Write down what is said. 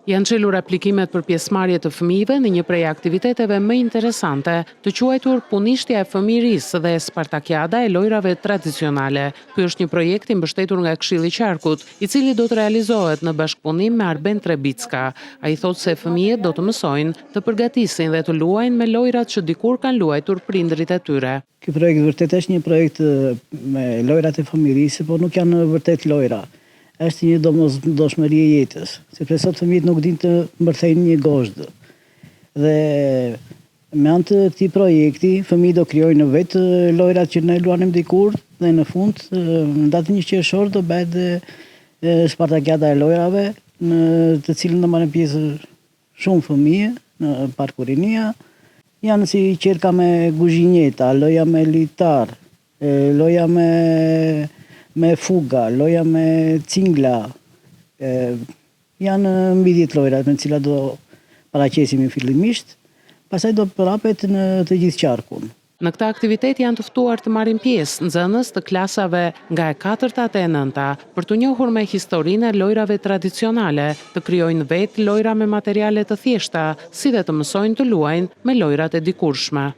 Janë çelur aplikimet për pjesëmarrje të fëmijëve në një prej aktiviteteve më interesante, të quajtur Punishtja e Fëmijërisë dhe Spartakiada e lojrave tradicionale. Ky është një projekt i mbështetur nga Këshilli i Qarkut, i cili do të realizohet në bashkëpunim me Arben Trebicka. Ai thotë se fëmijët do të mësojnë të përgatisin dhe të luajnë me lojrat që dikur kanë luajtur prindrit e tyre. Ky projekt vërtet është një projekt me lojrat e fëmijërisë, por nuk janë vërtet lojra. Është një domosdoshmëri e jetës, sepse sot fëmijët nuk dinë të mbërthejnë një gozhdë. Dhe me anë të këtij projekti, fëmijët do krijojnë vetë lojrat që ne luanim dikur dhe në fund, në datën 1 qershor do bëhet Spartakiada e lojrave, në të cilën do marrin pjesë shumë fëmijë në parkurinia. Janë si qerka me guzhinjeta, loja me litar, loja me fuga, loja me cingla, janë mbi 10 lojrat me cilat do paraqesimi fillimisht, pastaj do përhapet në të gjithë qarkun. Në këtë aktivitet janë të ftuar të marrin pjesë nxënës të klasave nga e 4-ta te e 9-ta për të njohur me historinë e lojrave tradicionale, të krijojnë vetë lojra me materiale të thjeshta, si dhe të mësojnë të luajnë me lojrat e dikurshme.